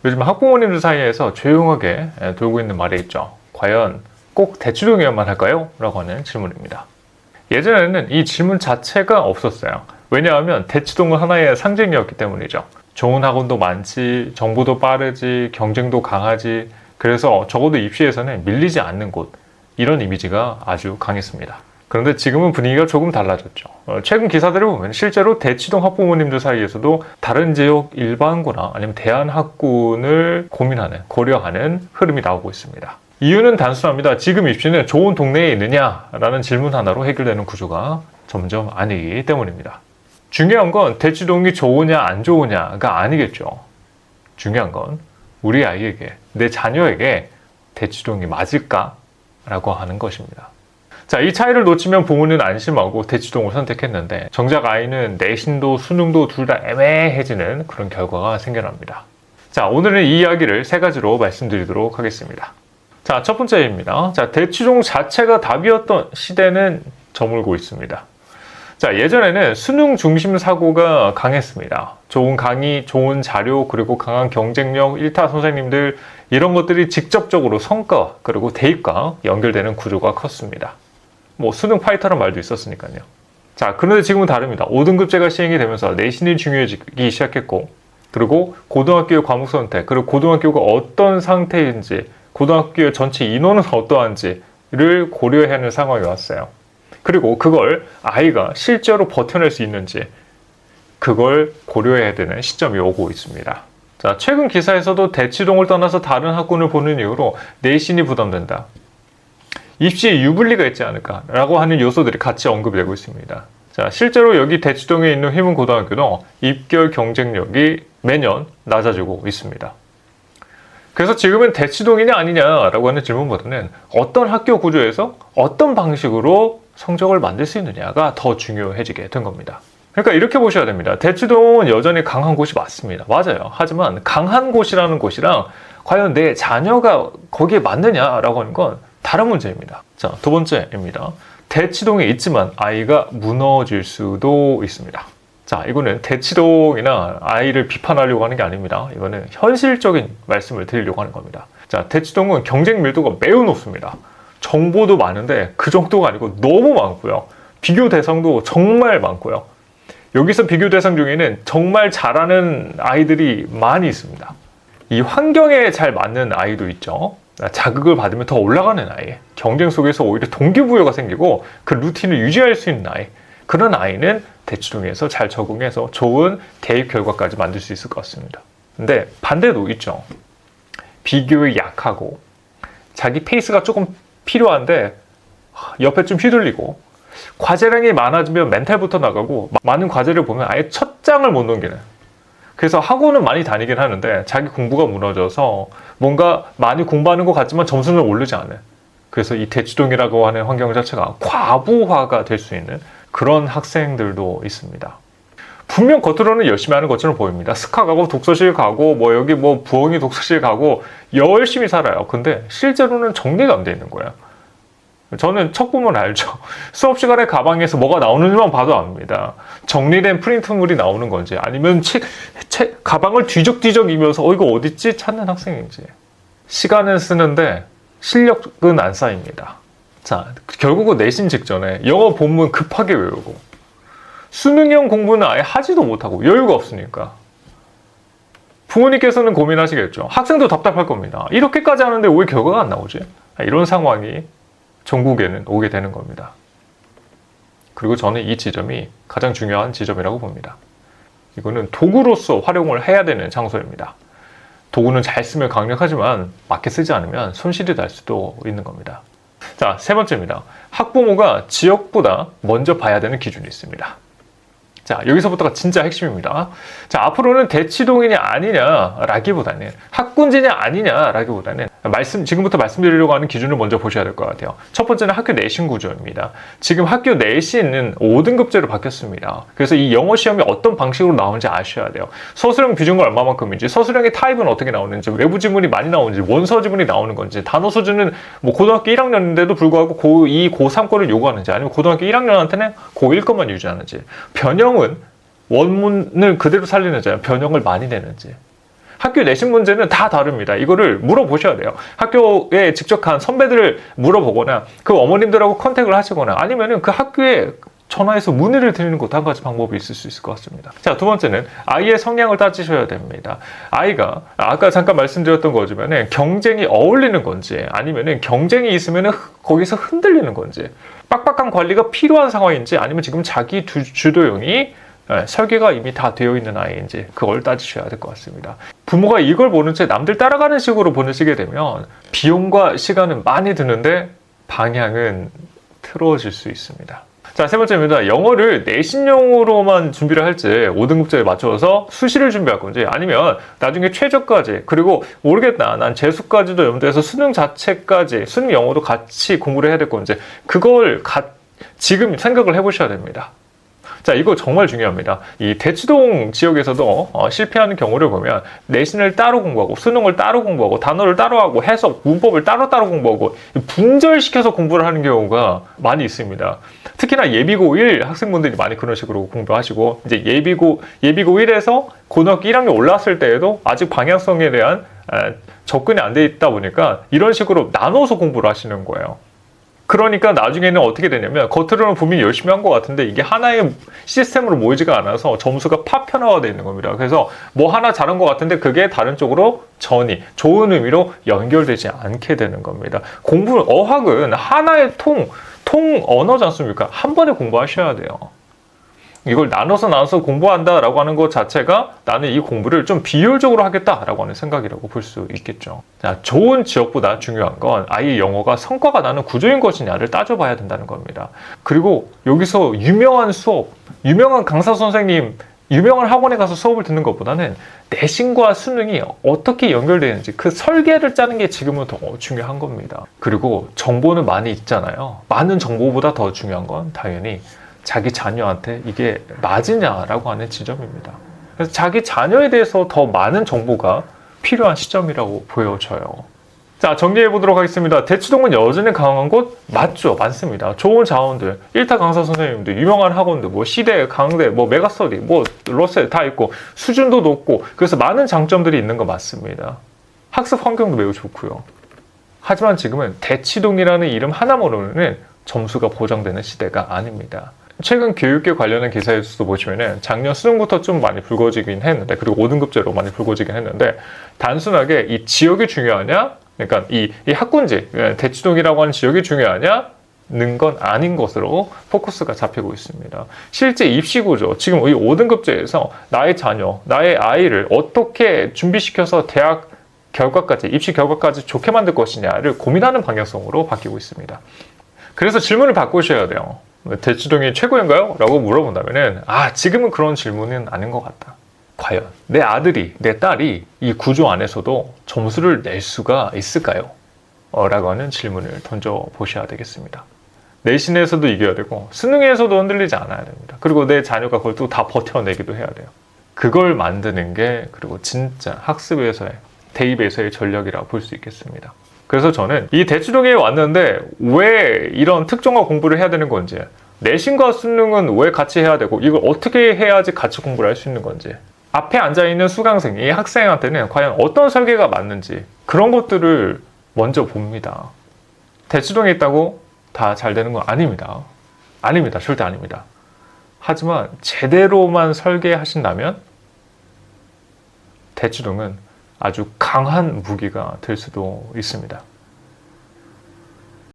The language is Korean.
요즘 학부모님들 사이에서 조용하게 돌고 있는 말이 있죠. 과연 꼭 대치동이어야만 할까요? 라고 하는 질문입니다. 예전에는 이 질문 자체가 없었어요. 왜냐하면 대치동은 하나의 상징이었기 때문이죠. 좋은 학원도 많지, 정보도 빠르지, 경쟁도 강하지, 그래서 적어도 입시에서는 밀리지 않는 곳, 이런 이미지가 아주 강했습니다. 그런데 지금은 분위기가 조금 달라졌죠. 최근 기사들을 보면 실제로 대치동 학부모님들 사이에서도 다른 지역 일반고나 아니면 대안학군을 고민하는, 고려하는 흐름이 나오고 있습니다. 이유는 단순합니다. 지금 입시는 좋은 동네에 있느냐라는 질문 하나로 해결되는 구조가 점점 아니기 때문입니다. 중요한 건 대치동이 좋으냐 안 좋으냐가 아니겠죠. 중요한 건 우리 아이에게, 내 자녀에게 대치동이 맞을까라고 하는 것입니다. 자, 이 차이를 놓치면 부모는 안심하고 대치동을 선택했는데 정작 아이는 내신도 수능도 둘 다 애매해지는 그런 결과가 생겨납니다. 자, 오늘은 이 이야기를 세 가지로 말씀드리도록 하겠습니다. 자, 첫 번째입니다. 자, 대치동 자체가 답이었던 시대는 저물고 있습니다. 자, 예전에는 수능 중심 사고가 강했습니다. 좋은 강의, 좋은 자료, 그리고 강한 경쟁력, 일타 선생님들, 이런 것들이 직접적으로 성과, 그리고 대입과 연결되는 구조가 컸습니다. 뭐 수능 파이터란 말도 있었으니까요. 자, 그런데 지금은 다릅니다. 5등급제가 시행이 되면서 내신이 중요해지기 시작했고, 그리고 고등학교의 과목 선택, 그리고 고등학교가 어떤 상태인지, 고등학교의 전체 인원은 어떠한지를 고려해야 하는 상황이 왔어요. 그리고 그걸 아이가 실제로 버텨낼 수 있는지, 그걸 고려해야 되는 시점이 오고 있습니다. 자, 최근 기사에서도 대치동을 떠나서 다른 학군을 보는 이유로 내신이 부담된다, 입시에 유불리가 있지 않을까라고 하는 요소들이 같이 언급되고 있습니다. 자, 실제로 여기 대치동에 있는 휘문고등학교도 입결 경쟁력이 매년 낮아지고 있습니다. 그래서 지금은 대치동이냐 아니냐라고 하는 질문보다는 어떤 학교 구조에서 어떤 방식으로 성적을 만들 수 있느냐가 더 중요해지게 된 겁니다. 그러니까 이렇게 보셔야 됩니다. 대치동은 여전히 강한 곳이 맞습니다. 맞아요. 하지만 강한 곳이라는 곳이랑 과연 내 자녀가 거기에 맞느냐라고 하는 건 다른 문제입니다. 자, 두 번째입니다. 대치동에 있지만 아이가 무너질 수도 있습니다. 자, 이거는 대치동이나 아이를 비판하려고 하는 게 아닙니다. 이거는 현실적인 말씀을 드리려고 하는 겁니다. 자, 대치동은 경쟁 밀도가 매우 높습니다. 정보도 많은데 그 정도가 아니고 너무 많고요. 비교 대상도 정말 많고요. 여기서 비교 대상 중에는 정말 잘하는 아이들이 많이 있습니다. 이 환경에 잘 맞는 아이도 있죠. 자극을 받으면 더 올라가는 아이, 경쟁 속에서 오히려 동기부여가 생기고 그 루틴을 유지할 수 있는 아이, 그런 아이는 대치동에서 잘 적응해서 좋은 대입 결과까지 만들 수 있을 것 같습니다. 근데 반대도 있죠. 비교에 약하고 자기 페이스가 조금 필요한데 옆에 좀 휘둘리고 과제량이 많아지면 멘탈부터 나가고 많은 과제를 보면 아예 첫 장을 못 넘기는, 그래서 학원은 많이 다니긴 하는데 자기 공부가 무너져서 뭔가 많이 공부하는 것 같지만 점수는 오르지 않은, 그래서 이 대치동이라고 하는 환경 자체가 과부하가 될 수 있는 그런 학생들도 있습니다. 분명 겉으로는 열심히 하는 것처럼 보입니다. 스카 가고 독서실 가고 뭐 여기 뭐 부엉이 독서실 가고 열심히 살아요. 근데 실제로는 정리가 안 돼 있는 거예요. 저는 책 보면 알죠. 수업 시간에 가방에서 뭐가 나오는지만 봐도 압니다. 정리된 프린트물이 나오는 건지 아니면 가방을 뒤적뒤적이면서 이거 어딨지? 찾는 학생인지. 시간은 쓰는데 실력은 안 쌓입니다. 자, 결국은 내신 직전에 영어 본문 급하게 외우고 수능형 공부는 아예 하지도 못하고 여유가 없으니까 부모님께서는 고민하시겠죠. 학생도 답답할 겁니다. 이렇게까지 하는데 왜 결과가 안 나오지? 이런 상황이 전국에는 오게 되는 겁니다. 그리고 저는 이 지점이 가장 중요한 지점이라고 봅니다. 이거는 도구로서 활용을 해야 되는 장소입니다. 도구는 잘 쓰면 강력하지만 맞게 쓰지 않으면 손실이 날 수도 있는 겁니다. 자, 세 번째입니다. 학부모가 지역보다 먼저 봐야 되는 기준이 있습니다. 자, 여기서부터가 진짜 핵심입니다. 자, 앞으로는 대치동이냐 아니냐라기보다는 학군지냐 아니냐라기보다는 지금부터 말씀드리려고 하는 기준을 먼저 보셔야 될 것 같아요. 첫 번째는 학교 내신 구조입니다. 지금 학교 내신은 5등급제로 바뀌었습니다. 그래서 이 영어 시험이 어떤 방식으로 나오는지 아셔야 돼요. 서술형 비중은 얼마만큼인지, 서술형의 타입은 어떻게 나오는지, 외부 지문이 많이 나오는지, 원서 지문이 나오는 건지, 단어 수준은 뭐 고등학교 1학년인데도 불구하고 고2, 고3 거를 요구하는지, 아니면 고등학교 1학년한테는 고1 것만 유지하는지, 변형은 원문을 그대로 살리는지, 변형을 많이 내는지, 학교 내신 문제는 다 다릅니다. 이거를 물어보셔야 돼요. 학교에 직접 간 선배들을 물어보거나 그 어머님들하고 컨택을 하시거나 아니면은 그 학교에 전화해서 문의를 드리는 것도 한 가지 방법이 있을 수 있을 것 같습니다. 자, 두 번째는 아이의 성향을 따지셔야 됩니다. 아이가 아까 잠깐 말씀드렸던 거지만 경쟁이 어울리는 건지 아니면 경쟁이 있으면 거기서 흔들리는 건지 빡빡한 관리가 필요한 상황인지 아니면 지금 자기 주도형이 설계가 이미 다 되어 있는 아이인지 그걸 따지셔야 될 것 같습니다. 부모가 이걸 보는 채 남들 따라가는 식으로 보내시게 되면 비용과 시간은 많이 드는데 방향은 틀어질 수 있습니다. 자, 세 번째입니다. 영어를 내신용으로만 준비를 할지 5등급제에 맞춰서 수시를 준비할 건지 아니면 나중에 최저까지 그리고 모르겠다 난 재수까지도 염두해서 수능 자체까지 수능 영어도 같이 공부를 해야 될 건지 그걸 지금 생각을 해보셔야 됩니다. 자, 이거 정말 중요합니다. 이 대치동 지역에서도 실패하는 경우를 보면 내신을 따로 공부하고 수능을 따로 공부하고 단어를 따로 하고 해석, 문법을 따로따로 공부하고 분절시켜서 공부를 하는 경우가 많이 있습니다. 특히나 예비고 1 학생분들이 많이 그런 식으로 공부하시고 이제 예비고 1에서 고등학교 1학년 올랐을 때에도 아직 방향성에 대한 접근이 안 돼 있다 보니까 이런 식으로 나눠서 공부를 하시는 거예요. 그러니까 나중에는 어떻게 되냐면 겉으로는 분명히 열심히 한 것 같은데 이게 하나의 시스템으로 모이지가 않아서 점수가 파편화가 되어 있는 겁니다. 그래서 뭐 하나 잘한 것 같은데 그게 다른 쪽으로 좋은 의미로 연결되지 않게 되는 겁니다. 어학은 하나의 통 언어지 않습니까? 한 번에 공부하셔야 돼요. 이걸 나눠서 공부한다라고 하는 것 자체가 나는 이 공부를 좀 비효율적으로 하겠다라고 하는 생각이라고 볼 수 있겠죠. 자, 좋은 지역보다 중요한 건 아이의 영어가 성과가 나는 구조인 것이냐를 따져봐야 된다는 겁니다. 그리고 여기서 유명한 강사 선생님, 유명한 학원에 가서 수업을 듣는 것보다는 내신과 수능이 어떻게 연결되는지 그 설계를 짜는 게 지금은 더 중요한 겁니다. 그리고 정보는 많이 있잖아요. 많은 정보보다 더 중요한 건 당연히 자기 자녀한테 이게 맞으냐라고 하는 지점입니다. 그래서 자기 자녀에 대해서 더 많은 정보가 필요한 시점이라고 보여져요. 자, 정리해 보도록 하겠습니다. 대치동은 여전히 강한 곳 맞죠? 많습니다. 좋은 자원들, 1타 강사 선생님들, 유명한 학원들, 시대, 강대, 메가스터디, 러셀 다 있고 수준도 높고 그래서 많은 장점들이 있는 거 맞습니다. 학습 환경도 매우 좋고요. 하지만 지금은 대치동이라는 이름 하나만으로는 점수가 보장되는 시대가 아닙니다. 최근 교육계 관련한 기사에서도 보시면은 작년 수능부터 좀 많이 불거지긴 했는데 그리고 5등급제로 많이 불거지긴 했는데 단순하게 이 지역이 중요하냐? 그러니까 이 학군지, 대치동이라고 하는 지역이 중요하냐?는 건 아닌 것으로 포커스가 잡히고 있습니다. 실제 입시 구조, 지금 이 5등급제에서 나의 자녀, 나의 아이를 어떻게 준비시켜서 대학 결과까지, 입시 결과까지 좋게 만들 것이냐를 고민하는 방향성으로 바뀌고 있습니다. 그래서 질문을 바꾸셔야 돼요. 대치동이 최고인가요? 라고 물어본다면은 지금은 그런 질문은 아닌 것 같다. 과연 내 아들이, 내 딸이 이 구조 안에서도 점수를 낼 수가 있을까요? 라고 하는 질문을 던져보셔야 되겠습니다. 내신에서도 이겨야 되고 수능에서도 흔들리지 않아야 됩니다. 그리고 내 자녀가 그걸 또 다 버텨내기도 해야 돼요. 그걸 만드는 게 그리고 진짜 학습에서의 대입에서의 전략이라고 볼 수 있겠습니다. 그래서 저는 이 대치동에 왔는데 왜 이런 특정화 공부를 해야 되는 건지, 내신과 수능은 왜 같이 해야 되고 이걸 어떻게 해야지 같이 공부를 할 수 있는 건지, 앞에 앉아있는 수강생, 이 학생한테는 과연 어떤 설계가 맞는지 그런 것들을 먼저 봅니다. 대치동에 있다고 다 잘 되는 건 아닙니다. 아닙니다. 절대 아닙니다. 하지만 제대로만 설계하신다면 대치동은 아주 강한 무기가 될 수도 있습니다.